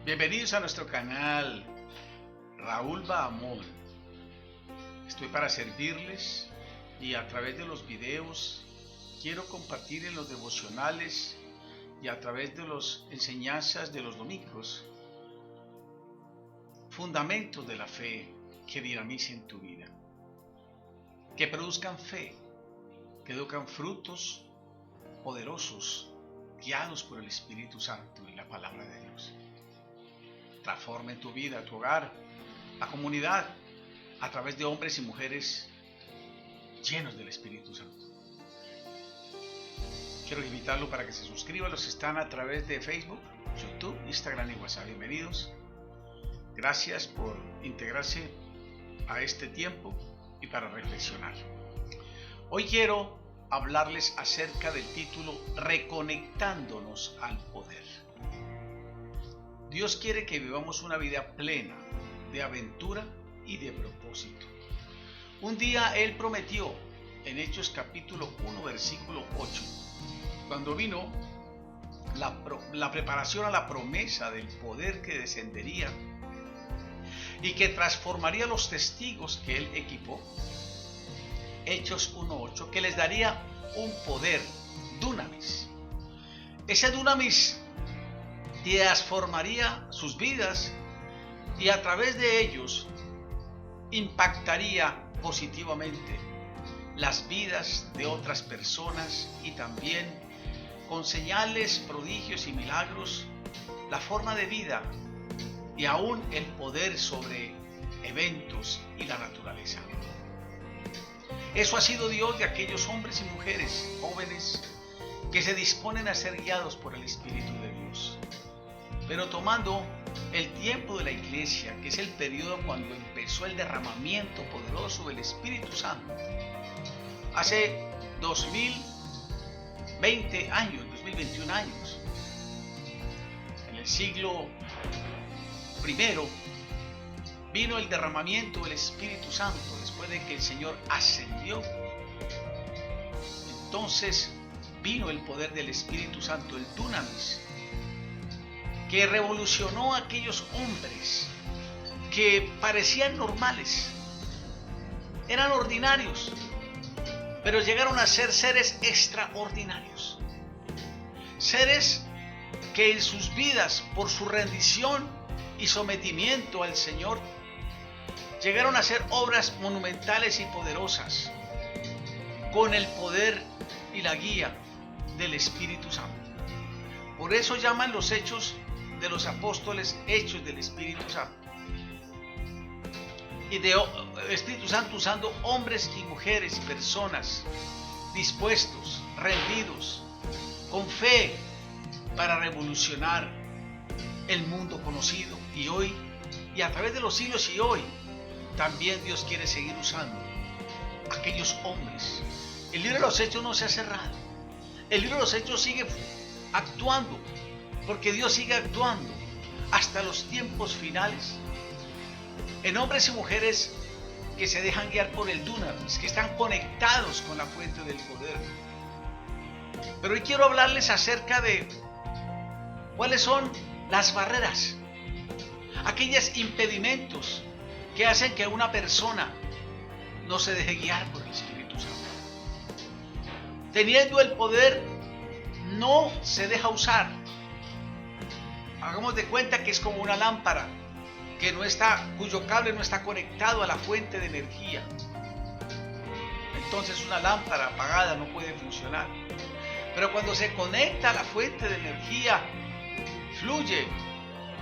Bienvenidos a nuestro canal Raúl Bahamón. Estoy para servirles y a través de los videos quiero compartir en los devocionales y a través de las enseñanzas de los domingos fundamentos de la fe que dinamicen tu vida, que produzcan fe, que educan frutos poderosos guiados por el Espíritu Santo y la palabra de Dios. Transforme tu vida, tu hogar, la comunidad, a través de hombres y mujeres llenos del Espíritu Santo. Quiero invitarlo para que se suscriba a los que están a través de Facebook, YouTube, Instagram y WhatsApp. Bienvenidos. Gracias por integrarse a este tiempo y para reflexionar. Hoy quiero hablarles acerca del título Reconectándonos al poder. Dios quiere que vivamos una vida plena de aventura y de propósito. Un día Él prometió en Hechos capítulo 1 versículo 8, cuando vino la preparación a la promesa del poder que descendería y que transformaría los testigos que Él equipó. Hechos 1:8, que les daría un poder, dunamis. Ese dunamis transformaría sus vidas y a través de ellos impactaría positivamente las vidas de otras personas y también con señales, prodigios y milagros, la forma de vida y aún el poder sobre eventos y la naturaleza. Eso ha sido Dios de aquellos hombres y mujeres jóvenes que se disponen a ser guiados por el Espíritu de Dios. Pero tomando el tiempo de la iglesia, que es el periodo cuando empezó el derramamiento poderoso del Espíritu Santo, hace 2020 años, 2021 años, en el siglo I, vino el derramamiento del Espíritu Santo después de que el Señor ascendió. Entonces vino el poder del Espíritu Santo, el dunamis, que revolucionó a aquellos hombres que parecían normales, eran ordinarios, pero llegaron a ser seres extraordinarios, seres que en sus vidas, por su rendición y sometimiento al Señor, llegaron a hacer obras monumentales y poderosas con el poder y la guía del Espíritu Santo. Por eso llaman los hechos de los apóstoles hechos del Espíritu Santo. Y de Espíritu Santo usando hombres y mujeres, personas dispuestos, rendidos, con fe para revolucionar el mundo conocido. Y hoy, y a través de los siglos y hoy, también Dios quiere seguir usando aquellos hombres. El libro de los Hechos no se ha cerrado. El libro de los Hechos sigue actuando, porque Dios sigue actuando hasta los tiempos finales en hombres y mujeres que se dejan guiar por el dunamis, que están conectados con la fuente del poder. Pero hoy quiero hablarles acerca de cuáles son las barreras, aquellos impedimentos que hacen que una persona no se deje guiar por el Espíritu Santo. Teniendo el poder, no se deja usar. Hagamos de cuenta que es como una lámpara cuyo cable no está conectado a la fuente de energía. Entonces una lámpara apagada no puede funcionar. Pero cuando se conecta a la fuente de energía, fluye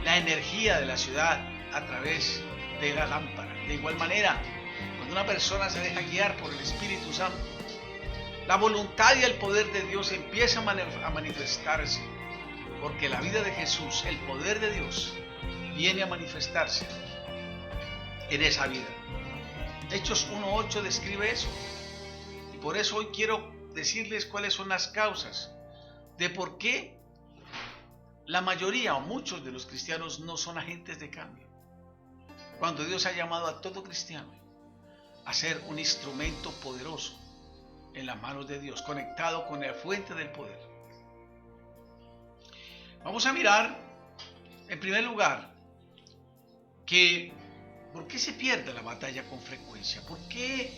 la energía de la ciudad a través de la lámpara. De igual manera, cuando una persona se deja guiar por el Espíritu Santo, la voluntad y el poder de Dios empieza a manifestarse, porque la vida de Jesús, el poder de Dios, viene a manifestarse en esa vida. Hechos 1:8 describe eso. Y por eso hoy quiero decirles cuáles son las causas de por qué la mayoría o muchos de los cristianos no son agentes de cambio, cuando Dios ha llamado a todo cristiano a ser un instrumento poderoso en las manos de Dios, conectado con la fuente del poder. Vamos a mirar En primer lugar, ¿por qué se pierde la batalla con frecuencia? ¿Por qué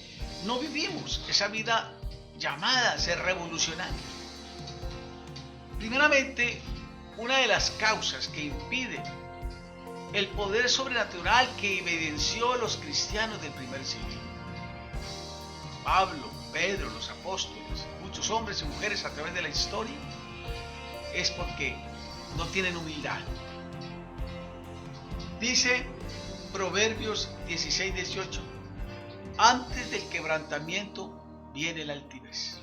no vivimos esa vida llamada a ser revolucionaria? Primeramente, una de las causas que impide el poder sobrenatural que evidenció a los cristianos del primer siglo, Pablo, Pedro, los apóstoles, muchos hombres y mujeres a través de la historia, es porque no tienen humildad. Dice Proverbios 16:18, antes del quebrantamiento viene la altivez.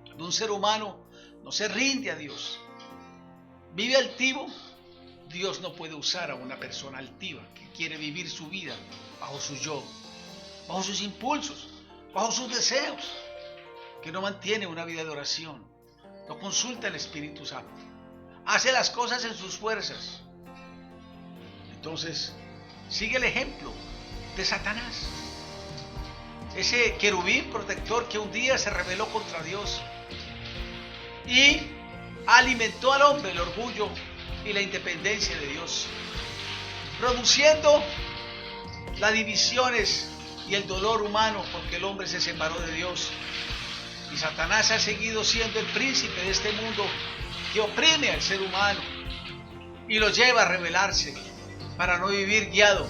Cuando un ser humano no se rinde a Dios, vive altivo, Dios no puede usar a una persona altiva que quiere vivir su vida bajo su yo, bajo sus impulsos, bajo sus deseos, que no mantiene una vida de oración, no consulta al Espíritu Santo, hace las cosas en sus fuerzas. Entonces, sigue el ejemplo de Satanás, ese querubín protector que un día se rebeló contra Dios y alimentó al hombre el orgullo y la independencia de Dios, produciendo las divisiones y el dolor humano porque el hombre se separó de Dios. Y Satanás ha seguido siendo el príncipe de este mundo que oprime al ser humano y lo lleva a rebelarse para no vivir guiado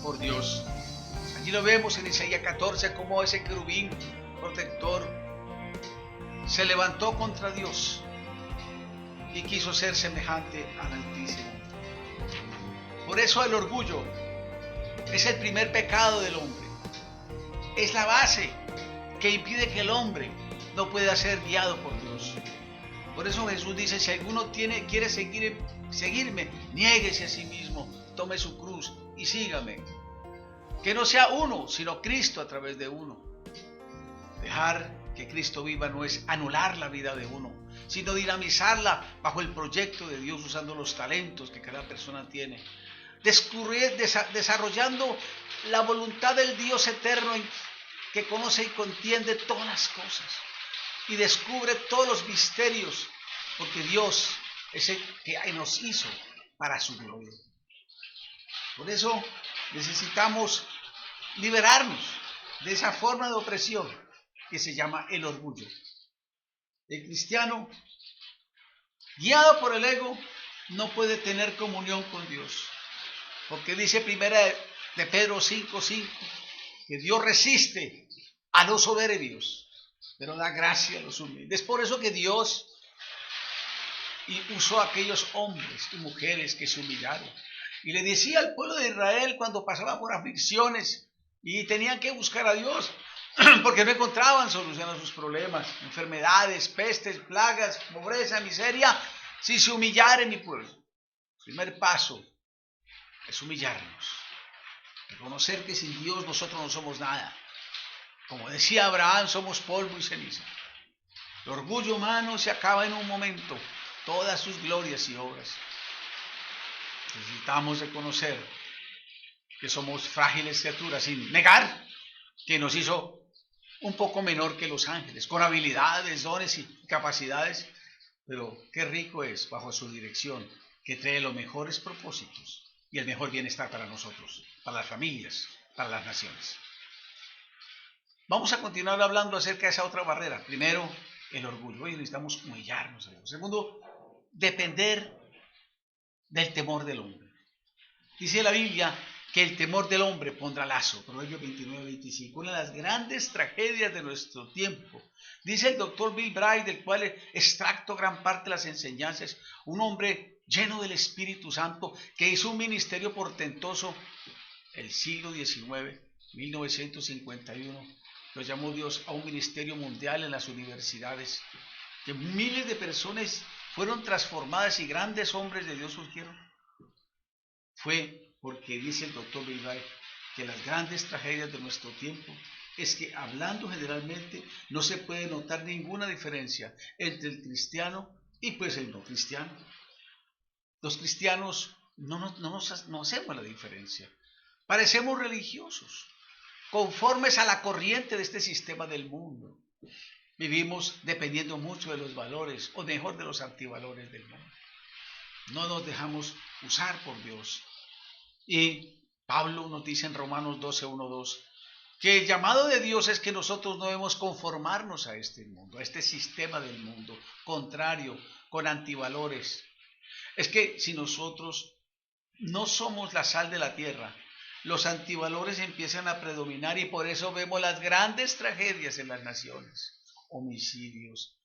por Dios. Allí lo vemos en Isaías 14, como ese querubín protector se levantó contra Dios y quiso ser semejante al Altísimo. Por eso el orgullo es el primer pecado del hombre. Es la base que impide que el hombre no pueda ser guiado por Dios. Por eso Jesús dice, si alguno quiere seguirme, niéguese a sí mismo, tome su cruz y sígame. Que no sea uno, sino Cristo a través de uno. Dejar que Cristo viva no es anular la vida de uno, sino dinamizarla bajo el proyecto de Dios, usando los talentos que cada persona tiene, desarrollando la voluntad del Dios eterno que conoce y contiende todas las cosas y descubre todos los misterios, porque Dios es el que nos hizo para su gloria. Por eso necesitamos liberarnos de esa forma de opresión que se llama el orgullo. El cristiano, guiado por el ego, no puede tener comunión con Dios, porque dice primera de Pedro 5:5 que Dios resiste a los soberbios, pero da gracia a los humildes. Es por eso que Dios usó a aquellos hombres y mujeres que se humillaron y le decía al pueblo de Israel cuando pasaba por aflicciones y tenían que buscar a Dios porque no encontraban solución a sus problemas, enfermedades, pestes, plagas, pobreza, miseria, si se humillaren mi pueblo. El primer paso es humillarnos, reconocer que sin Dios nosotros no somos nada. Como decía Abraham, somos polvo y ceniza. El orgullo humano se acaba en un momento, todas sus glorias y obras. Necesitamos reconocer que somos frágiles criaturas sin negar que nos hizo un poco menor que los ángeles, con habilidades, dones y capacidades, pero qué rico es bajo su dirección, que trae los mejores propósitos y el mejor bienestar para nosotros, para las familias, para las naciones. Vamos a continuar hablando acerca de esa otra barrera. Primero, el orgullo. Hoy necesitamos humillarnos a Dios. Segundo, depender del temor del hombre. Dice la Biblia que el temor del hombre pondrá lazo. Proverbios 29:25. Una de las grandes tragedias de nuestro tiempo. Dice el doctor Bill Bright, del cual extracto gran parte de las enseñanzas, un hombre lleno del Espíritu Santo que hizo un ministerio portentoso el siglo XIX, 1951. Lo llamó Dios a un ministerio mundial en las universidades, que miles de personas fueron transformadas y grandes hombres de Dios surgieron. Fue porque dice el doctor Bilbao que las grandes tragedias de nuestro tiempo es que, hablando generalmente, no se puede notar ninguna diferencia entre el cristiano y pues el no cristiano. Los cristianos no hacemos la diferencia. Parecemos religiosos, conformes a la corriente de este sistema del mundo. Vivimos dependiendo mucho de los valores, o mejor, de los antivalores del mundo. no nos dejamos usar por Dios. Y Pablo nos dice en Romanos 12, 1, 2, que el llamado de Dios es que nosotros no debemos conformarnos a este mundo, a este sistema del mundo, contrario, con antivalores. Es que si nosotros no somos la sal de la tierra, los antivalores empiezan a predominar y por eso vemos las grandes tragedias en las naciones. Homicidios,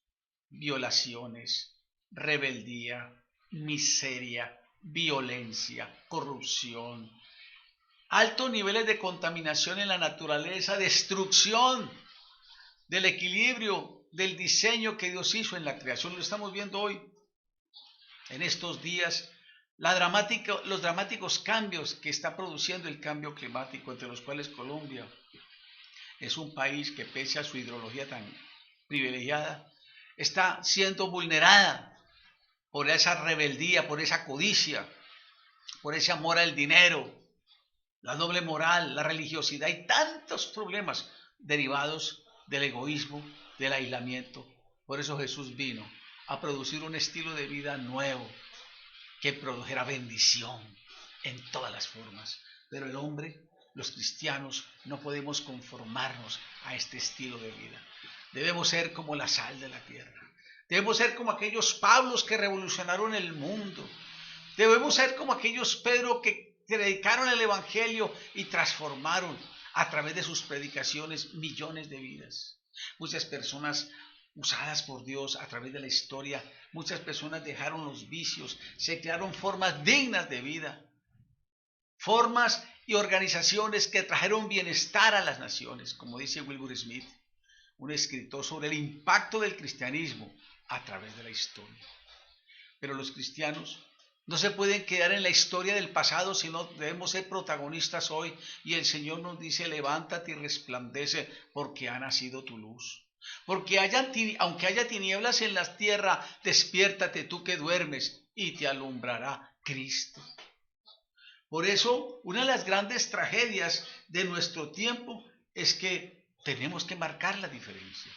violaciones, rebeldía, miseria, violencia, corrupción, altos niveles de contaminación en la naturaleza, destrucción del equilibrio, del diseño que Dios hizo en la creación. Lo estamos viendo hoy, en estos días, los dramáticos cambios que está produciendo el cambio climático, entre los cuales Colombia es un país que, pese a su hidrología tan privilegiada, está siendo vulnerada por esa rebeldía, por esa codicia, por ese amor al dinero, la doble moral, la religiosidad y tantos problemas derivados del egoísmo, del aislamiento. Por eso Jesús vino a producir un estilo de vida nuevo que produjera bendición en todas las formas. Pero el hombre, los cristianos, no podemos conformarnos a este estilo de vida. Debemos ser como la sal de la tierra. Debemos ser como aquellos Pablos que revolucionaron el mundo. Debemos ser como aquellos Pedro que predicaron el evangelio y transformaron a través de sus predicaciones millones de vidas. Muchas personas usadas por Dios a través de la historia, muchas personas dejaron los vicios, se crearon formas dignas de vida, formas y organizaciones que trajeron bienestar a las naciones, como dice Wilbur Smith, un escritor sobre el impacto del cristianismo a través de la historia. Pero los cristianos no se pueden quedar en la historia del pasado, sino debemos ser protagonistas hoy. Y el Señor nos dice, levántate y resplandece, porque ha nacido tu luz. Porque aunque haya tinieblas en la tierra, despiértate tú que duermes y te alumbrará Cristo. Por eso, una de las grandes tragedias de nuestro tiempo es que tenemos que marcar la diferencia,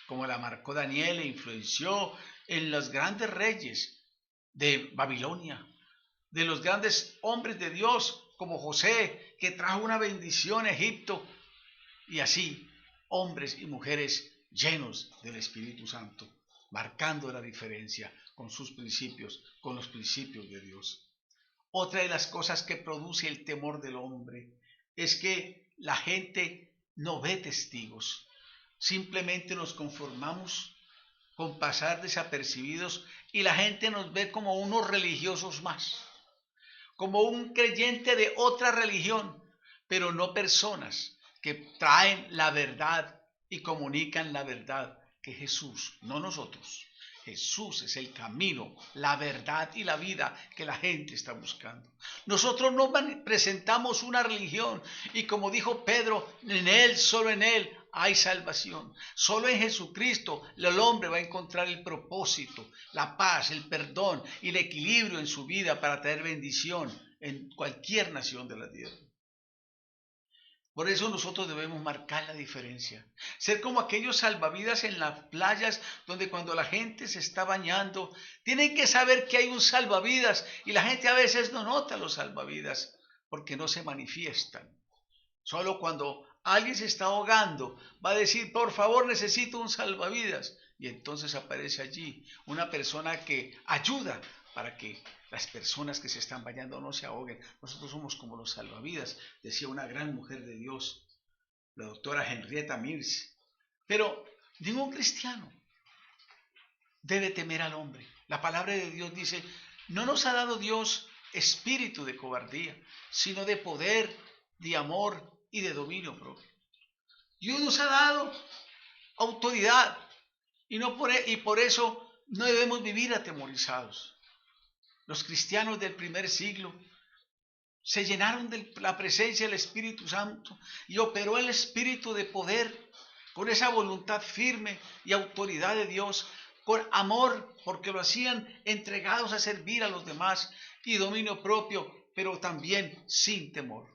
como la marcó Daniel e influenció en los grandes reyes de Babilonia, de los grandes hombres de Dios como José, que trajo una bendición a Egipto, y así hombres y mujeres llenos del Espíritu Santo, marcando la diferencia con sus principios, con los principios de Dios. Otra de las cosas que produce el temor del hombre es que la gente no ve testigos, simplemente nos conformamos con pasar desapercibidos y la gente nos ve como unos religiosos más, como un creyente de otra religión, pero no personas que traen la verdad y comunican la verdad, que Jesús, no nosotros. Jesús es el camino, la verdad y la vida que la gente está buscando. Nosotros no presentamos una religión y, como dijo Pedro, en Él, solo en Él hay salvación. Solo en Jesucristo el hombre va a encontrar el propósito, la paz, el perdón y el equilibrio en su vida para traer bendición en cualquier nación de la tierra. Por eso nosotros debemos marcar la diferencia. Ser como aquellos salvavidas en las playas donde cuando la gente se está bañando, tienen que saber que hay un salvavidas y la gente a veces no nota los salvavidas porque no se manifiestan. Solo cuando alguien se está ahogando va a decir, por favor, necesito un salvavidas. Y entonces aparece allí una persona que ayuda para que las personas que se están bañando no se ahoguen. Nosotros somos como los salvavidas, decía una gran mujer de Dios, la doctora Henrietta Mills. Pero ningún cristiano debe temer al hombre. La palabra de Dios dice, no nos ha dado Dios espíritu de cobardía, sino de poder, de amor y de dominio propio. Dios nos ha dado autoridad y por eso no debemos vivir atemorizados. Los cristianos del primer siglo se llenaron de la presencia del Espíritu Santo y operó el espíritu de poder con esa voluntad firme y autoridad de Dios, con amor, porque lo hacían entregados a servir a los demás, y dominio propio, pero también sin temor.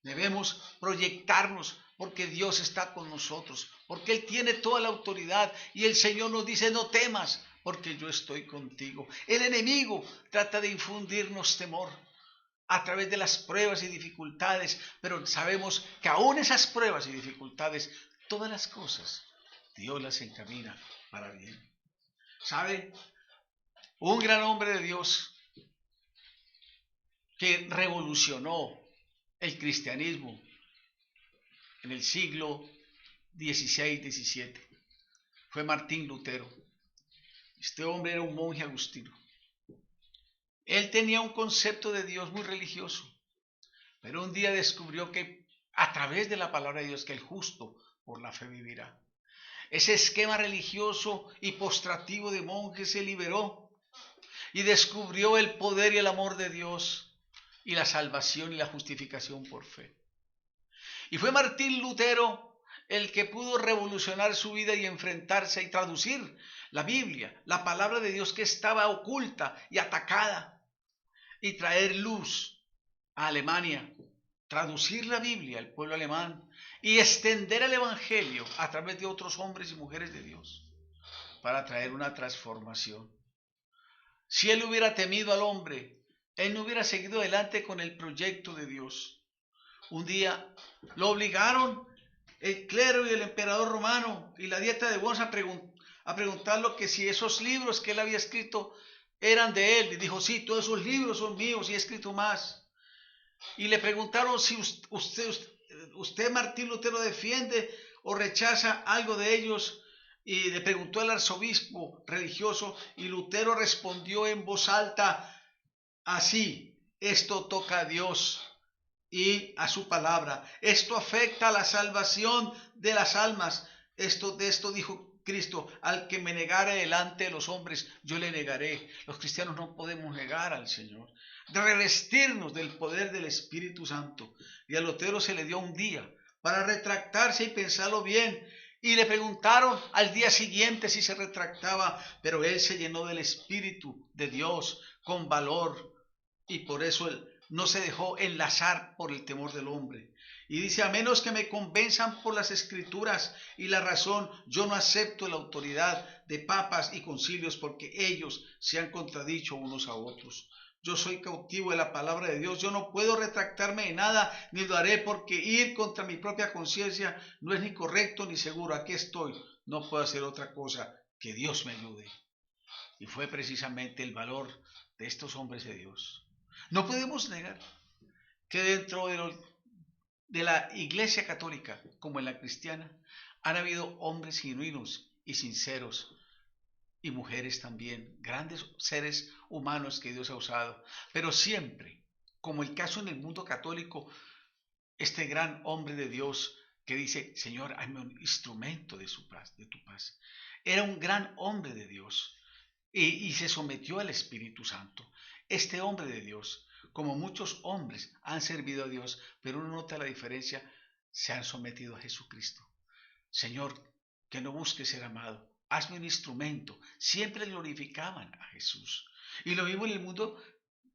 Debemos proyectarnos porque Dios está con nosotros, porque Él tiene toda la autoridad y el Señor nos dice, no temas, porque yo estoy contigo. El enemigo trata de infundirnos temor a través de las pruebas y dificultades, pero sabemos que aún esas pruebas y dificultades, todas las cosas, Dios las encamina para bien. ¿Sabe? Un gran hombre de Dios que revolucionó el cristianismo en el siglo XVI-XVII fue Martín Lutero. Este hombre era un monje agustino. Él tenía un concepto de Dios muy religioso, pero un día descubrió que a través de la palabra de Dios que el justo por la fe vivirá. Ese esquema religioso y postrativo de monjes se liberó y descubrió el poder y el amor de Dios y la salvación y la justificación por fe. Y fue Martín Lutero el que pudo revolucionar su vida y enfrentarse y traducir la Biblia, la palabra de Dios que estaba oculta y atacada, y traer luz a Alemania, traducir la Biblia al pueblo alemán y extender el Evangelio a través de otros hombres y mujeres de Dios para traer una transformación. Si él hubiera temido al hombre, él no hubiera seguido adelante con el proyecto de Dios. Un día lo obligaron el clero y el emperador romano y la dieta de Worms a preguntarlo que si esos libros que él había escrito eran de él. Y dijo, sí, todos esos libros son míos y he escrito más. Y le preguntaron si usted Martín Lutero, defiende o rechaza algo de ellos. Y le preguntó al arzobispo religioso y Lutero respondió en voz alta, así, esto toca a Dios y a su palabra. Esto afecta a la salvación de las almas. De esto dijo Cristo, al que me negare delante de los hombres, yo le negaré. Los cristianos no podemos negar al Señor. De revestirnos del poder del Espíritu Santo. Y a Lutero se le dio un día para retractarse y pensarlo bien. Y le preguntaron al día siguiente si se retractaba, pero él se llenó del Espíritu de Dios con valor. Y por eso él no se dejó enlazar por el temor del hombre. Y dice, a menos que me convenzan por las escrituras y la razón, yo no acepto la autoridad de papas y concilios porque ellos se han contradicho unos a otros. Yo soy cautivo de la palabra de Dios, yo no puedo retractarme de nada, ni lo haré porque ir contra mi propia conciencia no es ni correcto ni seguro. Aquí estoy, no puedo hacer otra cosa, que Dios me ayude. Y fue precisamente el valor de estos hombres de Dios. No podemos negar que dentro de la Iglesia católica, como en la cristiana, han habido hombres genuinos y sinceros, y mujeres también, grandes seres humanos que Dios ha usado, pero siempre, como el caso en el mundo católico, este gran hombre de Dios que dice, Señor, hazme un instrumento de su paz, de tu paz. Era un gran hombre de Dios y se sometió al Espíritu Santo. Este hombre de Dios, como muchos hombres, han servido a Dios, pero uno nota la diferencia, se han sometido a Jesucristo. Señor, que no busque ser amado, hazme un instrumento. Siempre glorificaban a Jesús. Y lo mismo en el mundo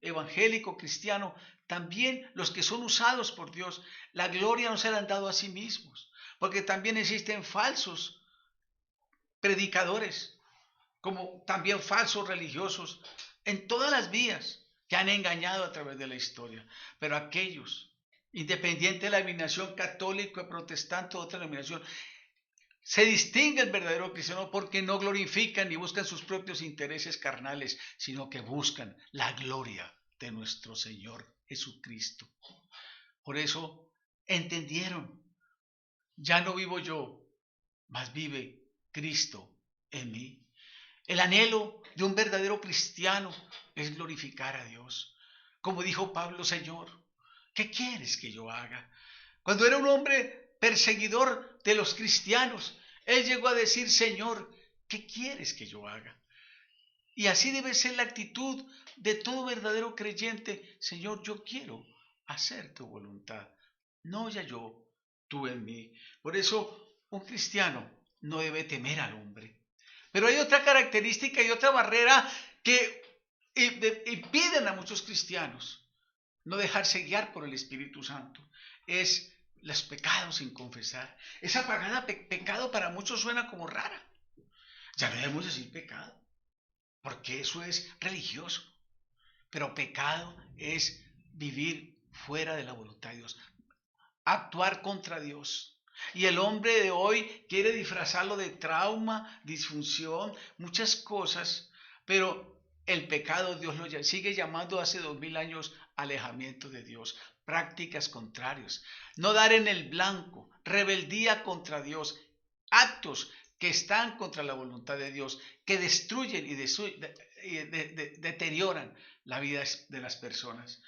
evangélico, cristiano, también los que son usados por Dios, la gloria no se la han dado a sí mismos, porque también existen falsos predicadores, como también falsos religiosos, en todas las vías que han engañado a través de la historia. Pero aquellos, independiente de la denominación católica, protestante o otra denominación, se distingue el verdadero cristiano porque no glorifican ni buscan sus propios intereses carnales, sino que buscan la gloria de nuestro Señor Jesucristo. Por eso entendieron, ya no vivo yo, mas vive Cristo en mí. El anhelo de un verdadero cristiano es glorificar a Dios. Como dijo Pablo, Señor, ¿qué quieres que yo haga? Cuando era un hombre perseguidor de los cristianos, él llegó a decir, Señor, ¿qué quieres que yo haga? Y así debe ser la actitud de todo verdadero creyente. Señor, yo quiero hacer tu voluntad. No ya yo, tú en mí. Por eso un cristiano no debe temer al hombre. Pero hay otra característica y otra barrera que impiden a muchos cristianos no dejarse guiar por el Espíritu Santo. Es los pecados sin confesar. Esa palabra pecado para muchos suena como rara. Ya no debemos decir pecado. porque eso es religioso. Pero pecado es vivir fuera de la voluntad de Dios, actuar contra Dios. Y el hombre de hoy quiere disfrazarlo de trauma, disfunción, muchas cosas, pero el pecado Dios lo sigue llamando hace 2000 años alejamiento de Dios, prácticas contrarias, no dar en el blanco, rebeldía contra Dios, actos que están contra la voluntad de Dios, que destruyen y deterioran la vida de las personas.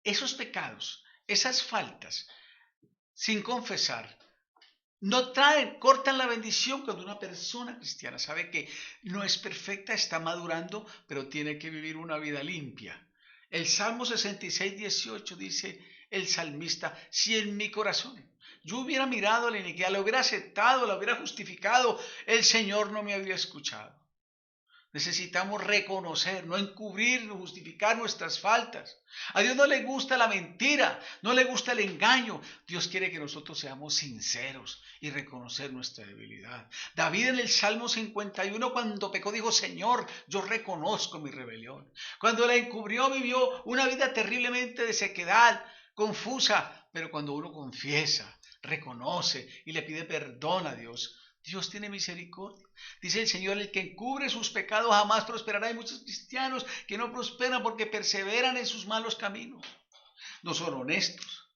Esos pecados, esas faltas, sin confesar, no cortan la bendición cuando una persona cristiana sabe que no es perfecta, está madurando, pero tiene que vivir una vida limpia. El Salmo 66:18 dice el salmista: si en mi corazón yo hubiera mirado la iniquidad, la hubiera aceptado, la hubiera justificado, el Señor no me habría escuchado. Necesitamos reconocer, no encubrir, no justificar nuestras faltas. A Dios no le gusta la mentira, no le gusta el engaño. Dios quiere que nosotros seamos sinceros y reconocer nuestra debilidad. David en el Salmo 51, cuando pecó, dijo: Señor, yo reconozco mi rebelión. Cuando la encubrió, vivió una vida terriblemente de sequedad, confusa. Pero cuando uno confiesa, reconoce y le pide perdón a Dios, Dios tiene misericordia. Dice el Señor: el que encubre sus pecados jamás prosperará. Hay muchos cristianos que no prosperan porque perseveran en sus malos caminos. No son honestos.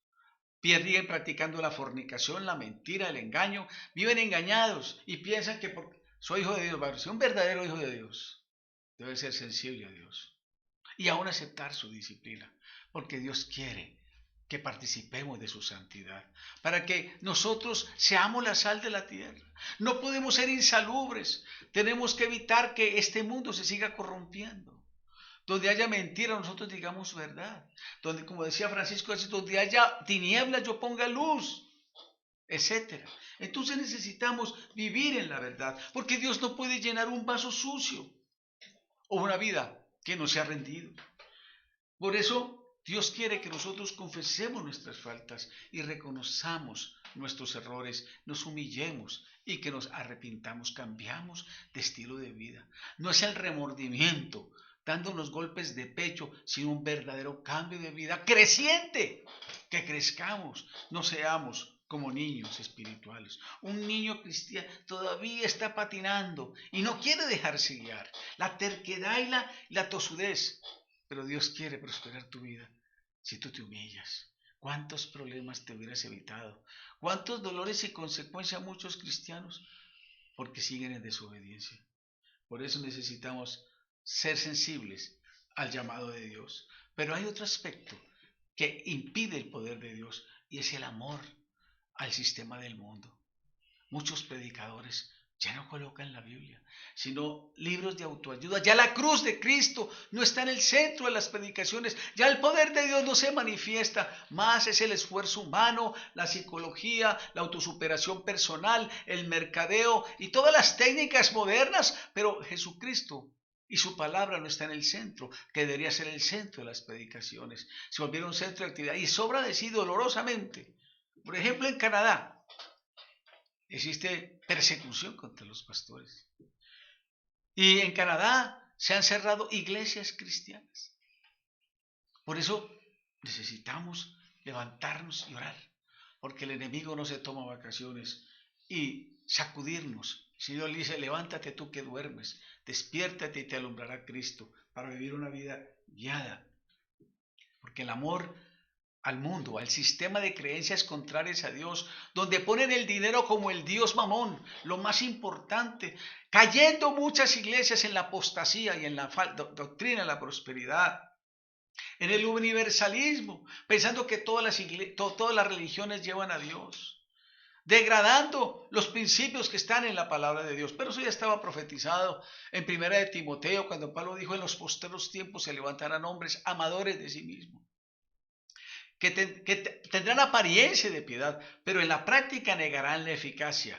Pierden practicando la fornicación, la mentira, el engaño. Viven engañados y piensan que porque soy hijo de Dios, bueno, si un verdadero hijo de Dios debe ser sensible a Dios y aún aceptar su disciplina, porque Dios quiere que participemos de su santidad, para que nosotros seamos la sal de la tierra. No podemos ser insalubres, tenemos que evitar que este mundo se siga corrompiendo. Donde haya mentira, nosotros digamos verdad. Donde, como decía Francisco, donde haya tinieblas, yo ponga luz, etc. Entonces necesitamos vivir en la verdad, porque Dios no puede llenar un vaso sucio o una vida que no se ha rendido. Por eso Dios quiere que nosotros confesemos nuestras faltas y reconozcamos nuestros errores, nos humillemos y que nos arrepintamos, cambiamos de estilo de vida. No es el remordimiento, dándonos golpes de pecho, sino un verdadero cambio de vida creciente, que crezcamos, no seamos como niños espirituales. Un niño cristiano todavía está patinando y no quiere dejarse guiar. La terquedad y la tosudez. Pero Dios quiere prosperar tu vida si tú te humillas. ¿Cuántos problemas te hubieras evitado? ¿Cuántos dolores y consecuencias a muchos cristianos? Porque siguen en desobediencia. Por eso necesitamos ser sensibles al llamado de Dios. Pero hay otro aspecto que impide el poder de Dios y es el amor al sistema del mundo. Muchos predicadores ya no colocan la Biblia, sino libros de autoayuda. Ya la cruz de Cristo no está en el centro de las predicaciones. Ya el poder de Dios no se manifiesta. Más es el esfuerzo humano, la psicología, la autosuperación personal, el mercadeo y todas las técnicas modernas. Pero Jesucristo y su palabra no está en el centro, que debería ser el centro de las predicaciones. Se volvieron un centro de actividad. Y sobra decir dolorosamente. Por ejemplo, en Canadá existe persecución contra los pastores. Y en Canadá se han cerrado iglesias cristianas. Por eso necesitamos levantarnos y orar, porque el enemigo no se toma vacaciones, y sacudirnos. El Señor le dice: levántate tú que duermes, despiértate y te alumbrará Cristo, para vivir una vida guiada. Porque el amor al mundo, al sistema de creencias contrarias a Dios, donde ponen el dinero como el Dios Mamón, lo más importante, cayendo muchas iglesias en la apostasía y en la doctrina de la prosperidad, en el universalismo, pensando que todas las religiones llevan a Dios, degradando los principios que están en la palabra de Dios. Pero eso ya estaba profetizado en 1 de Timoteo, cuando Pablo dijo: en los postreros tiempos se levantarán hombres amadores de sí mismos, que tendrán apariencia de piedad, pero en la práctica negarán la eficacia.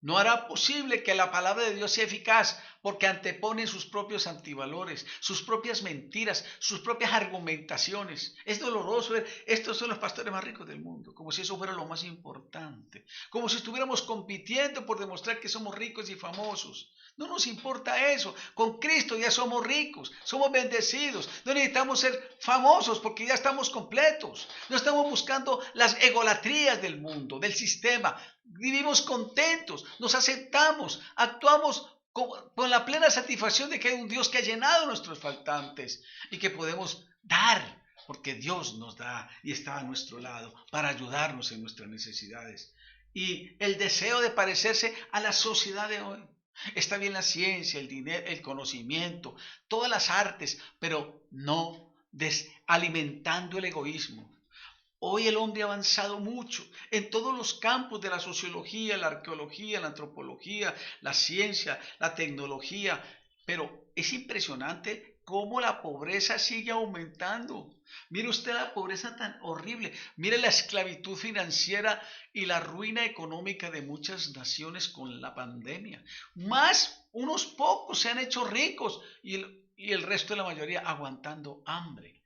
No hará posible que la palabra de Dios sea eficaz, porque anteponen sus propios antivalores, sus propias mentiras, sus propias argumentaciones. Es doloroso ver, estos son los pastores más ricos del mundo, como si eso fuera lo más importante, como si estuviéramos compitiendo por demostrar que somos ricos y famosos. No nos importa eso, con Cristo ya somos ricos, somos bendecidos, no necesitamos ser famosos porque ya estamos completos, no estamos buscando las egolatrías del mundo, del sistema, vivimos contentos, nos aceptamos, actuamos con la plena satisfacción de que hay un Dios que ha llenado nuestros faltantes y que podemos dar, porque Dios nos da y está a nuestro lado para ayudarnos en nuestras necesidades. Y el deseo de parecerse a la sociedad de hoy. Está bien la ciencia, el dinero, el conocimiento, todas las artes, pero no alimentando el egoísmo. Hoy el hombre ha avanzado mucho en todos los campos de la sociología, la arqueología, la antropología, la ciencia, la tecnología, pero es impresionante cómo la pobreza sigue aumentando. Mire usted la pobreza tan horrible, mire la esclavitud financiera y la ruina económica de muchas naciones con la pandemia. Más unos pocos se han hecho ricos y el resto de la mayoría aguantando hambre.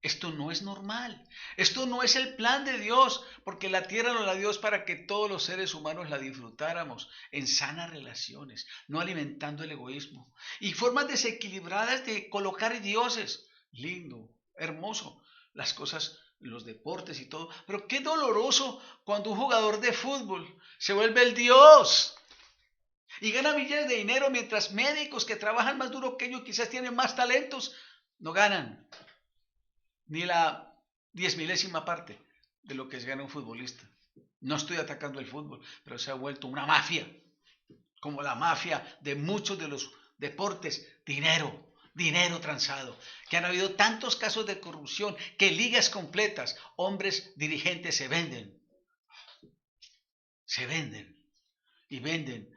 Esto no es normal, esto no es el plan de Dios, porque la tierra nos la dio para que todos los seres humanos la disfrutáramos en sanas relaciones, no alimentando el egoísmo. Y formas desequilibradas de colocar dioses, lindo, hermoso, las cosas, los deportes y todo, pero qué doloroso cuando un jugador de fútbol se vuelve el dios y gana miles de dinero mientras médicos que trabajan más duro que ellos, quizás tienen más talentos, no ganan ni la 10.000ª parte de lo que se gana un futbolista. No estoy atacando el fútbol, pero se ha vuelto una mafia, como la mafia de muchos de los deportes, dinero transado, que han habido tantos casos de corrupción que ligas completas, hombres dirigentes se venden y venden,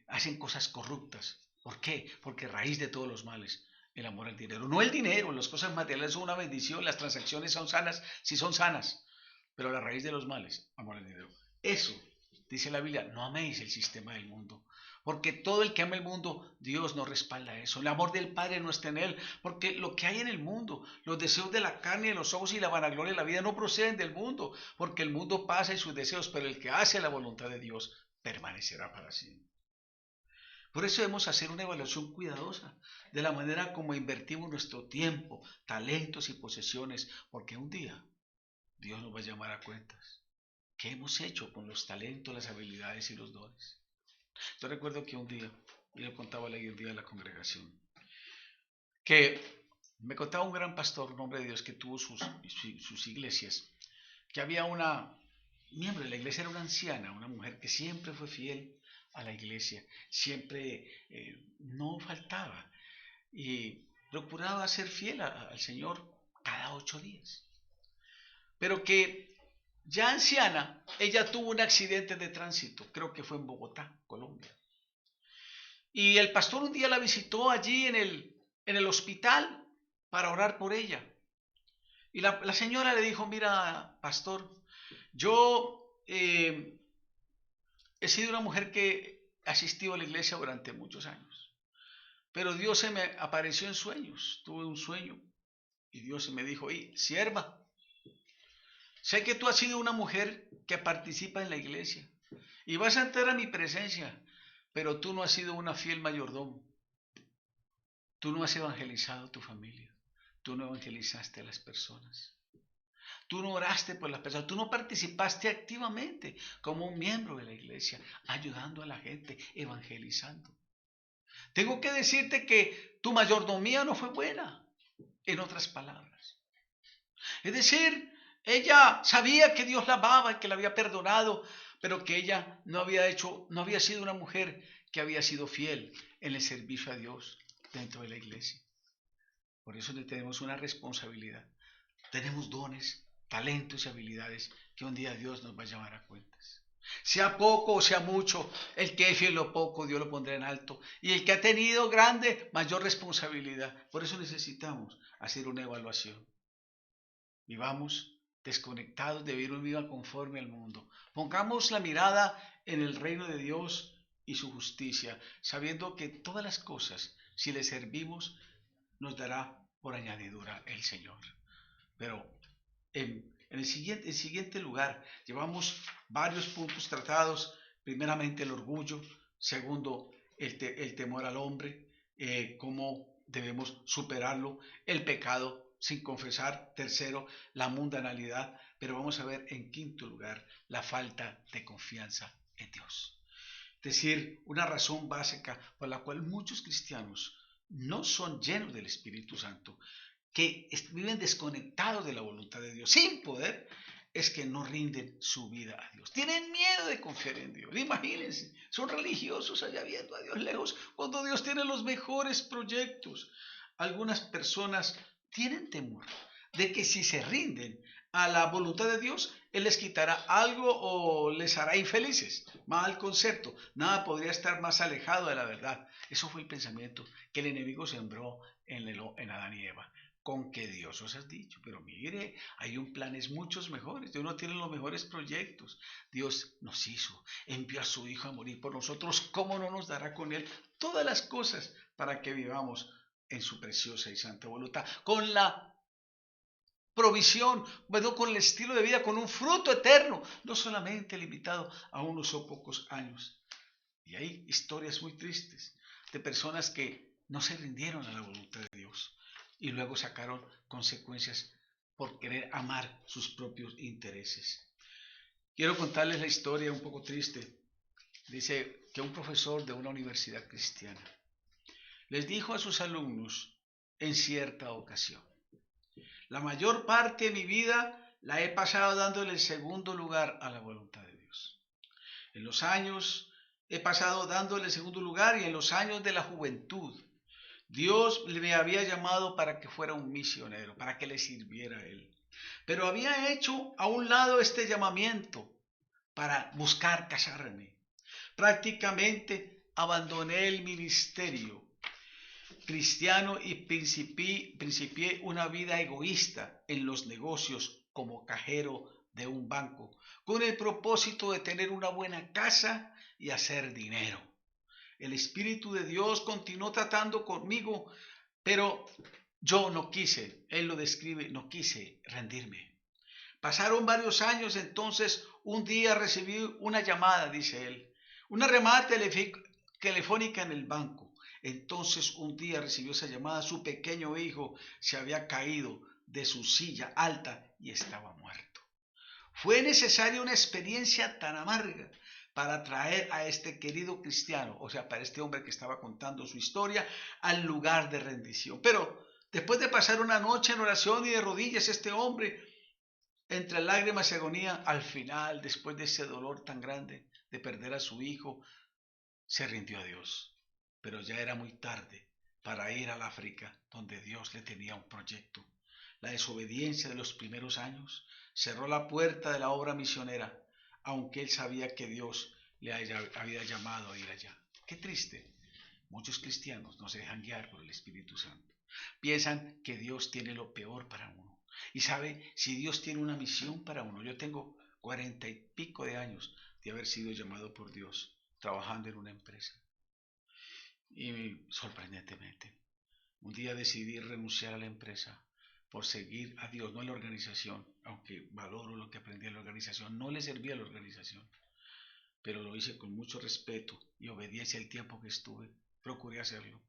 hacen cosas corruptas. ¿Por qué? Porque raíz de todos los males el amor al dinero. No el dinero, las cosas materiales son una bendición, las transacciones son sanas, si son sanas, pero la raíz de los males, amor al dinero. Eso, dice la Biblia, no améis el sistema del mundo, porque todo el que ama el mundo, Dios no respalda eso. El amor del Padre no está en él, porque lo que hay en el mundo, los deseos de la carne, de los ojos y la vanagloria de la vida no proceden del mundo, porque el mundo pasa y sus deseos, pero el que hace la voluntad de Dios permanecerá para siempre. Por eso debemos hacer una evaluación cuidadosa de la manera como invertimos nuestro tiempo, talentos y posesiones, porque un día Dios nos va a llamar a cuentas. ¿Qué hemos hecho con los talentos, las habilidades y los dones? Yo recuerdo que un día, y le contaba la un día a la congregación, que me contaba un gran pastor, un hombre de Dios que tuvo sus iglesias, que había una miembro de la iglesia, era una anciana, una mujer que siempre fue fiel a la iglesia, siempre no faltaba y procuraba ser fiel al Señor cada 8 días. Pero que ya anciana, ella tuvo un accidente de tránsito, creo que fue en Bogotá, Colombia. Y el pastor un día la visitó allí en el hospital para orar por ella. Y la señora le dijo, mira, pastor, yo he sido una mujer que asistió a la iglesia durante muchos años, pero Dios se me apareció en sueños, tuve un sueño y Dios me dijo, sierva, sé que tú has sido una mujer que participa en la iglesia y vas a entrar a mi presencia, pero tú no has sido una fiel mayordomo, tú no has evangelizado a tu familia, tú no evangelizaste a las personas. Tú no oraste por las personas, tú no participaste activamente como un miembro de la iglesia, ayudando a la gente, evangelizando. Tengo que decirte que tu mayordomía no fue buena, en otras palabras. Es decir, ella sabía que Dios la amaba y que la había perdonado, pero que ella no había sido una mujer que había sido fiel en el servicio a Dios dentro de la iglesia. Por eso tenemos una responsabilidad. Tenemos dones, talentos y habilidades que un día Dios nos va a llamar a cuentas. Sea poco o sea mucho, el que es fiel lo poco, Dios lo pondrá en alto. Y el que ha tenido grande, mayor responsabilidad. Por eso necesitamos hacer una evaluación. Vivamos desconectados de vivir una vida conforme al mundo. Pongamos la mirada en el reino de Dios y su justicia, sabiendo que todas las cosas, si le servimos, nos dará por añadidura el Señor. Pero en el siguiente lugar, llevamos varios puntos tratados. Primeramente el orgullo, segundo el temor al hombre, cómo debemos superarlo, el pecado sin confesar, tercero la mundanalidad, pero vamos a ver en quinto lugar la falta de confianza en Dios. Es decir, una razón básica por la cual muchos cristianos no son llenos del Espíritu Santo, que viven desconectados de la voluntad de Dios, sin poder, es que no rinden su vida a Dios. Tienen miedo de confiar en Dios. Imagínense, son religiosos allá viendo a Dios lejos, cuando Dios tiene los mejores proyectos. Algunas personas tienen temor de que si se rinden a la voluntad de Dios, Él les quitará algo o les hará infelices. Mal concepto. Nada podría estar más alejado de la verdad. Eso fue el pensamiento que el enemigo sembró en Adán y Eva. Con que Dios os ha dicho, pero mire, hay un planes muchos mejores, Dios no tiene los mejores proyectos, Dios nos hizo, envió a su Hijo a morir por nosotros, ¿cómo no nos dará con Él todas las cosas para que vivamos en su preciosa y santa voluntad? Con la provisión, bueno, con el estilo de vida, con un fruto eterno, no solamente limitado a unos o pocos años. Y hay historias muy tristes de personas que no se rindieron a la voluntad de Dios y luego sacaron consecuencias por querer amar sus propios intereses. Quiero contarles la historia un poco triste. Dice que un profesor de una universidad cristiana les dijo a sus alumnos en cierta ocasión: la mayor parte de mi vida la he pasado dándole el segundo lugar a la voluntad de Dios. En los años he pasado dándole el segundo lugar y en los años de la juventud Dios me había llamado para que fuera un misionero, para que le sirviera a Él. Pero había hecho a un lado este llamamiento para buscar casarme. Prácticamente abandoné el ministerio cristiano y principié una vida egoísta en los negocios como cajero de un banco, con el propósito de tener una buena casa y hacer dinero. El Espíritu de Dios continuó tratando conmigo, pero yo no quise, Él lo describe, no quise rendirme. Pasaron varios años, entonces un día recibí una llamada, dice él, una llamada telefónica en el banco. Entonces un día recibió esa llamada, su pequeño hijo se había caído de su silla alta y estaba muerto. Fue necesaria una experiencia tan amarga para traer a este querido cristiano, o sea, para este hombre que estaba contando su historia, al lugar de rendición. Pero después de pasar una noche en oración y de rodillas, este hombre, entre lágrimas y agonía, al final, después de ese dolor tan grande de perder a su hijo, se rindió a Dios. Pero ya era muy tarde para ir al África, donde Dios le tenía un proyecto. La desobediencia de los primeros años cerró la puerta de la obra misionera, aunque él sabía que Dios le había llamado a ir allá. Qué triste. Muchos cristianos no se dejan guiar por el Espíritu Santo. Piensan que Dios tiene lo peor para uno. Y sabe, si Dios tiene una misión para uno, yo tengo 40 y pico de años de haber sido llamado por Dios, trabajando en una empresa. Y sorprendentemente, un día decidí renunciar a la empresa por seguir a Dios, no a la organización, aunque valoro lo que aprendí en la organización, no le servía a la organización, pero lo hice con mucho respeto y obediencia el tiempo que estuve, procuré hacerlo.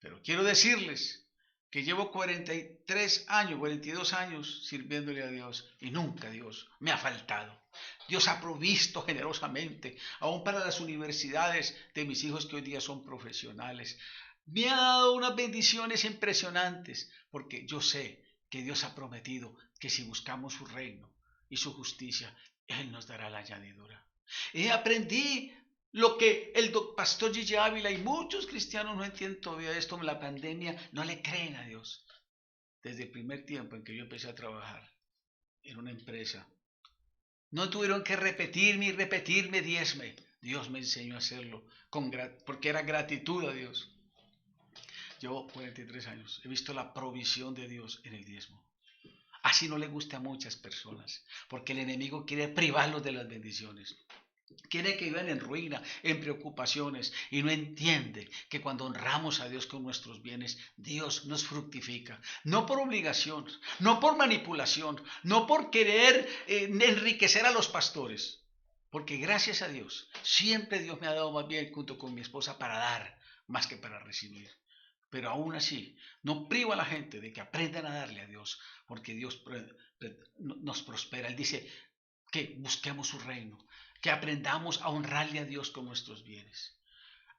Pero quiero decirles que llevo 43 años, 42 años sirviéndole a Dios y nunca Dios me ha faltado. Dios ha provisto generosamente, aún para las universidades de mis hijos que hoy día son profesionales. Me ha dado unas bendiciones impresionantes, porque yo sé que Dios ha prometido que si buscamos su reino y su justicia, Él nos dará la añadidura. Y aprendí lo que el pastor Gigi Ávila y muchos cristianos no entienden todavía esto, la pandemia, no le creen a Dios. Desde el primer tiempo en que yo empecé a trabajar en una empresa, no tuvieron que repetirme diezme. Dios me enseñó a hacerlo porque era gratitud a Dios. Llevo 43 años, he visto la provisión de Dios en el diezmo. Así no le gusta a muchas personas, porque el enemigo quiere privarlos de las bendiciones. Quiere que vivan en ruina, en preocupaciones, y no entiende que cuando honramos a Dios con nuestros bienes, Dios nos fructifica. No por obligación, no por manipulación, no por querer enriquecer a los pastores. Porque gracias a Dios, siempre Dios me ha dado más bien junto con mi esposa para dar más que para recibir. Pero aún así, no privo a la gente de que aprendan a darle a Dios, porque Dios nos prospera. Él dice que busquemos su reino, que aprendamos a honrarle a Dios con nuestros bienes.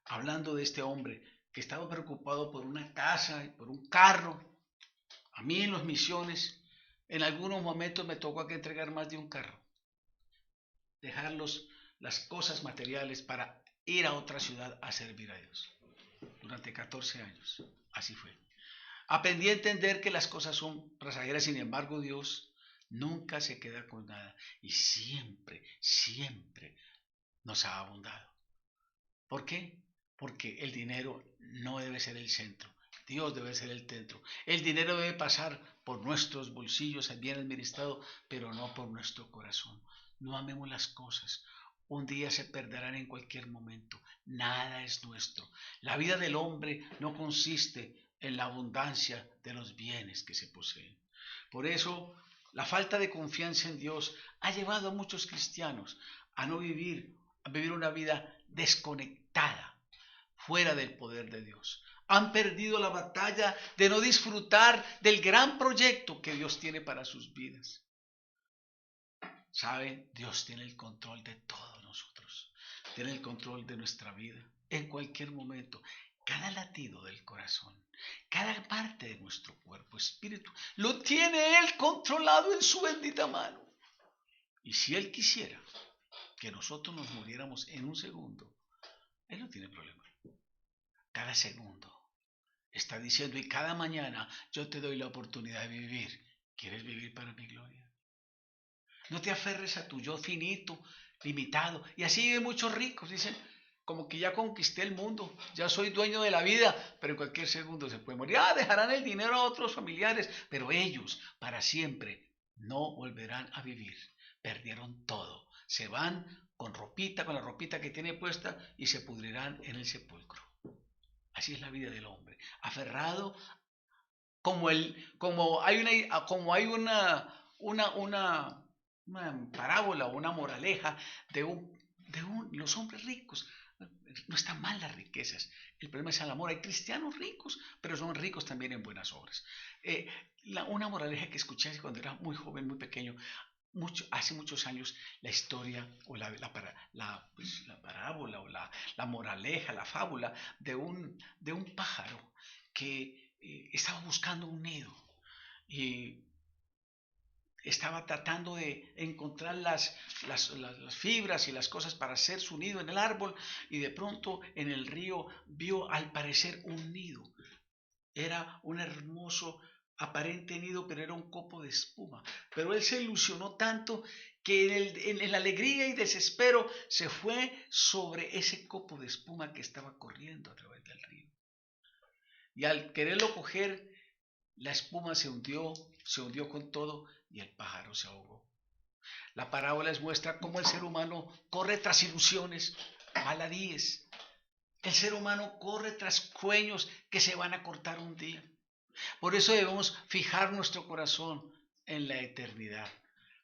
Hablando de este hombre que estaba preocupado por una casa y por un carro, a mí en las misiones, en algunos momentos me tocó que entregar más de un carro, dejar las cosas materiales para ir a otra ciudad a servir a Dios. Durante 14 años, así fue. Aprendí a entender que las cosas son pasajeras, sin embargo Dios nunca se queda con nada y siempre, siempre nos ha abundado. ¿Por qué? Porque el dinero no debe ser el centro, Dios debe ser el centro. El dinero debe pasar por nuestros bolsillos bien administrado, pero no por nuestro corazón. No amemos las cosas. Un día se perderán en cualquier momento. Nada es nuestro. La vida del hombre no consiste en la abundancia de los bienes que se poseen. Por eso, la falta de confianza en Dios ha llevado a muchos cristianos a vivir una vida desconectada, fuera del poder de Dios. Han perdido la batalla de no disfrutar del gran proyecto que Dios tiene para sus vidas. ¿Saben? Dios tiene el control de todos nosotros. Tiene el control de nuestra vida en cualquier momento. Cada latido del corazón, cada parte de nuestro cuerpo, espíritu, lo tiene Él controlado en su bendita mano. Y si Él quisiera que nosotros nos muriéramos en un segundo, Él no tiene problema. Cada segundo está diciendo, y cada mañana yo te doy la oportunidad de vivir. ¿Quieres vivir para mi gloria? No te aferres a tu yo finito, limitado. Y así viven muchos ricos, dicen, como que ya conquisté el mundo, ya soy dueño de la vida, pero en cualquier segundo se puede morir. Dejarán el dinero a otros familiares, pero ellos para siempre no volverán a vivir. Perdieron todo. Se van con la ropita que tiene puesta, y se pudrirán en el sepulcro. Así es la vida del hombre, aferrado como hay una parábola o una moraleja los hombres ricos. No están mal las riquezas, el problema es el amor. Hay cristianos ricos, pero son ricos también en buenas obras. Una moraleja que escuché cuando era muy joven, muy pequeño, hace muchos años, la historia o la parábola o la moraleja, la fábula de un pájaro que estaba buscando un nido y estaba tratando de encontrar las fibras y las cosas para hacer su nido en el árbol, y de pronto en el río vio al parecer un nido. Era un hermoso aparente nido, pero era un copo de espuma. Pero él se ilusionó tanto que en la alegría y desespero se fue sobre ese copo de espuma que estaba corriendo a través del río. Y al quererlo coger, la espuma se hundió con todo, y el pájaro se ahogó. La parábola muestra cómo el ser humano corre tras ilusiones, baladíes. El ser humano corre tras sueños que se van a cortar un día. Por eso debemos fijar nuestro corazón en la eternidad,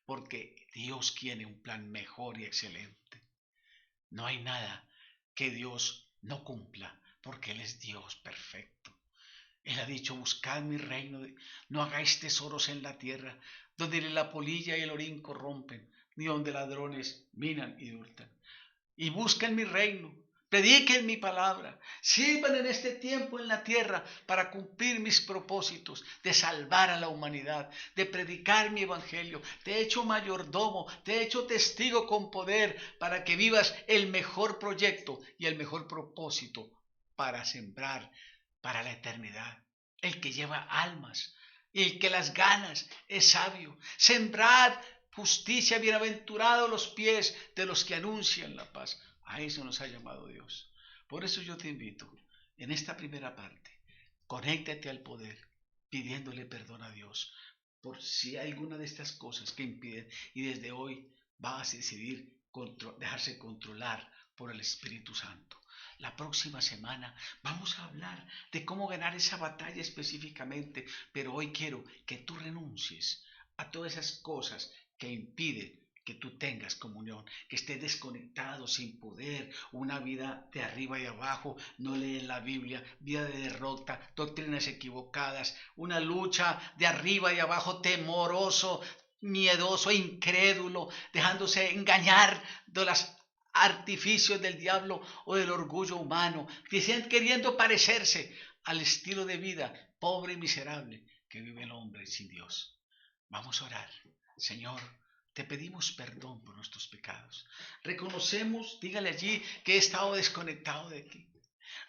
porque Dios tiene un plan mejor y excelente. No hay nada que Dios no cumpla, porque Él es Dios perfecto. Él ha dicho, buscad mi reino, no hagáis tesoros en la tierra, donde la polilla y el orín corrompen, ni donde ladrones minan y hurtan. Y busquen mi reino, prediquen mi palabra, sirvan en este tiempo en la tierra para cumplir mis propósitos de salvar a la humanidad, de predicar mi evangelio. Te he hecho mayordomo, te he hecho testigo con poder para que vivas el mejor proyecto y el mejor propósito para sembrar para la eternidad. El que lleva almas y el que las ganas es sabio. Sembrad justicia, bienaventurados los pies de los que anuncian la paz. A eso nos ha llamado Dios. Por eso yo te invito, en esta primera parte, conéctate al poder, pidiéndole perdón a Dios por si hay alguna de estas cosas que impiden, y desde hoy vas a decidir dejarse controlar por el Espíritu Santo. La próxima semana vamos a hablar de cómo ganar esa batalla específicamente, pero hoy quiero que tú renuncies a todas esas cosas que impiden que tú tengas comunión, que estés desconectado, sin poder, una vida de arriba y abajo, no leen la Biblia, vida de derrota, doctrinas equivocadas, una lucha de arriba y abajo, temoroso, miedoso, incrédulo, dejándose engañar de los artificios del diablo o del orgullo humano, queriendo parecerse al estilo de vida pobre y miserable que vive el hombre sin Dios. Vamos a orar. Señor, te pedimos perdón por nuestros pecados. Reconocemos, dígale allí, que he estado desconectado de ti.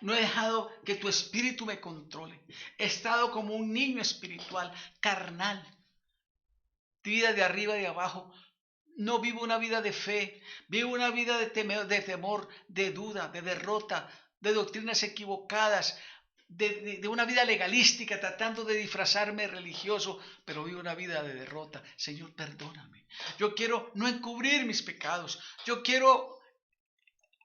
No he dejado que tu espíritu me controle. He estado como un niño espiritual, carnal, vida de arriba y de abajo. No vivo una vida de fe, vivo una vida de temor, de duda, de derrota, de doctrinas equivocadas, de una vida legalística, tratando de disfrazarme religioso, pero vivo una vida de derrota. Señor, perdóname. Yo quiero no encubrir mis pecados. Yo quiero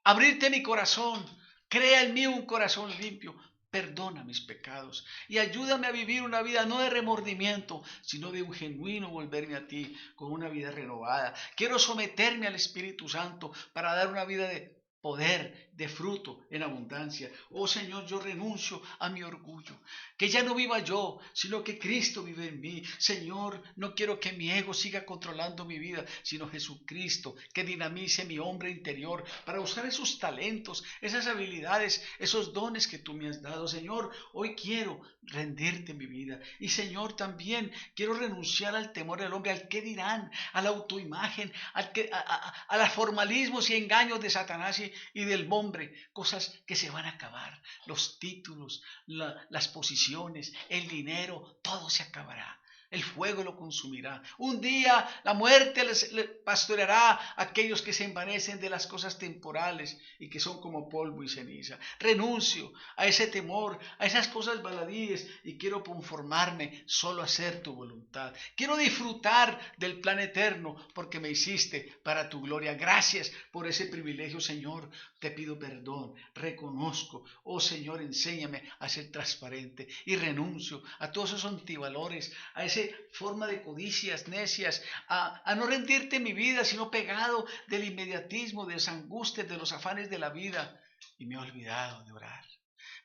abrirte mi corazón. Crea en mí un corazón limpio. Perdona mis pecados y ayúdame a vivir una vida no de remordimiento, sino de un genuino volverme a ti con una vida renovada. Quiero someterme al Espíritu Santo para dar una vida de poder, de fruto en abundancia. Oh Señor, yo renuncio a mi orgullo, que ya no viva yo, sino que Cristo vive en mí. Señor, no quiero que mi ego siga controlando mi vida, sino Jesucristo, que dinamice mi hombre interior para usar esos talentos, esas habilidades, esos dones que tú me has dado. Señor, hoy quiero rendirte mi vida. Y Señor, también quiero renunciar al temor del hombre, al qué dirán, a la autoimagen, a los formalismos y engaños de Satanás y del hombre, cosas que se van a acabar. Los títulos, las posiciones, el dinero, todo se acabará. El fuego lo consumirá. Un día la muerte les pastoreará a aquellos que se envanecen de las cosas temporales y que son como polvo y ceniza. Renuncio a ese temor, a esas cosas baladíes y quiero conformarme solo a hacer tu voluntad. Quiero disfrutar del plan eterno porque me hiciste para tu gloria. Gracias por ese privilegio, Señor. Te pido perdón, reconozco. Oh Señor, enséñame a ser transparente y renuncio a todos esos antivalores, a esa forma de codicias necias, a no rendirte mi vida, sino pegado del inmediatismo, de las angustias, de los afanes de la vida. Y me he olvidado de orar.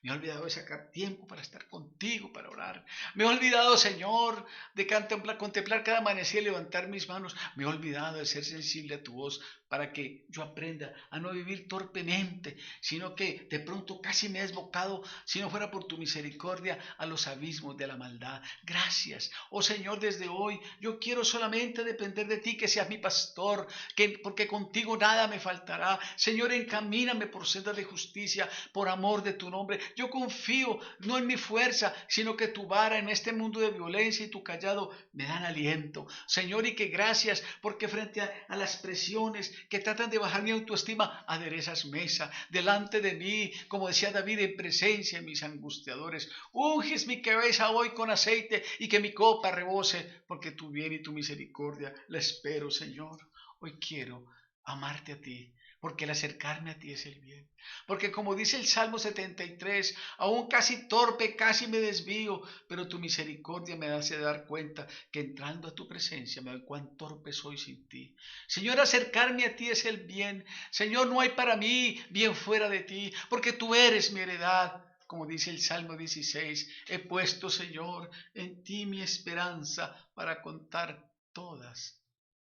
Me he olvidado de sacar tiempo para estar contigo, para orar. Me he olvidado, Señor, de contemplar cada amanecer y levantar mis manos. Me he olvidado de ser sensible a tu voz para que yo aprenda a no vivir torpemente, sino que de pronto casi me he desbocado, si no fuera por tu misericordia, a los abismos de la maldad. Gracias, oh Señor, desde hoy yo quiero solamente depender de ti, que seas mi pastor, porque contigo nada me faltará. Señor, encamíname por sendas de justicia, por amor de tu nombre. Yo confío no en mi fuerza, sino que tu vara en este mundo de violencia y tu callado me dan aliento. Señor, y que gracias, porque frente a las presiones que tratan de bajar mi autoestima, aderezas mesa delante de mí, como decía David, en presencia de mis angustiadores. Unges mi cabeza hoy con aceite y que mi copa rebose, porque tu bien y tu misericordia la espero, Señor. Hoy quiero amarte a ti, porque el acercarme a ti es el bien. Porque como dice el Salmo 73, aún casi torpe, casi me desvío, pero tu misericordia me hace dar cuenta que entrando a tu presencia me doy cuán torpe soy sin ti. Señor, acercarme a ti es el bien. Señor, no hay para mí bien fuera de ti, porque tú eres mi heredad. Como dice el Salmo 16, he puesto, Señor, en ti mi esperanza para contar todas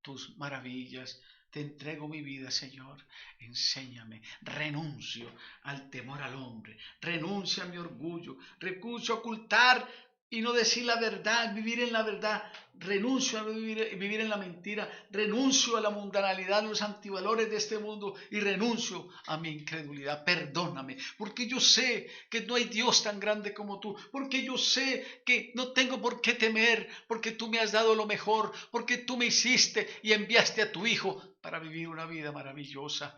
tus maravillas. Te entrego mi vida, Señor. Enséñame. Renuncio al temor al hombre. Renuncio a mi orgullo. Renuncio a ocultar y no decir la verdad, vivir en la verdad. Renuncio a vivir en la mentira. Renuncio a la mundanalidad, los antivalores de este mundo y renuncio a mi incredulidad. Perdóname, porque yo sé que no hay Dios tan grande como tú, porque yo sé que no tengo por qué temer, porque tú me has dado lo mejor, porque tú me hiciste y enviaste a tu Hijo para vivir una vida maravillosa.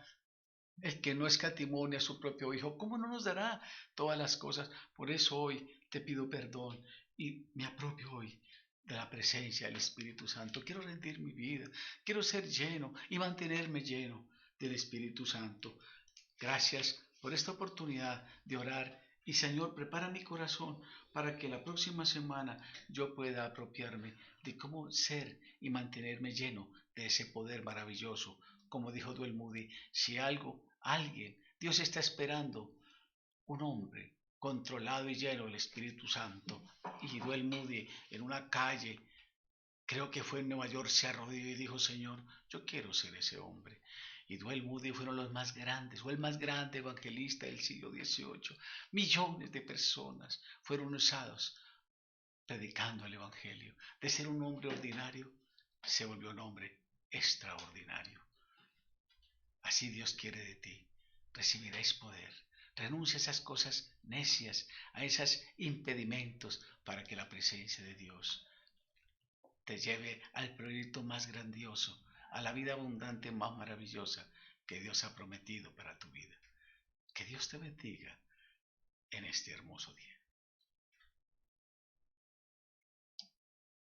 El que no escatimó a su propio Hijo, ¿cómo no nos dará todas las cosas? Por eso hoy te pido perdón y me apropio hoy de la presencia del Espíritu Santo. Quiero rendir mi vida, quiero ser lleno y mantenerme lleno. del Espíritu Santo. Gracias por esta oportunidad de orar y Señor, prepara mi corazón para que la próxima semana yo pueda apropiarme de cómo ser y mantenerme lleno de ese poder maravilloso. Como dijo Duel Moody, si alguien, Dios está esperando un hombre controlado y lleno del Espíritu Santo. Y Duel Moody en una calle, creo que fue en Nueva York, se arrodilló y dijo, Señor, yo quiero ser ese hombre. Y Duel Moody fueron los más grandes, fue el más grande evangelista del siglo XVIII. Millones de personas fueron usados predicando el Evangelio. De ser un hombre ordinario, se volvió un hombre extraordinario. Así Dios quiere de ti. Recibiréis poder. Renuncia a esas cosas necias, a esos impedimentos para que la presencia de Dios te lleve al proyecto más grandioso, a la vida abundante más maravillosa que Dios ha prometido para tu vida. Que Dios te bendiga en este hermoso día.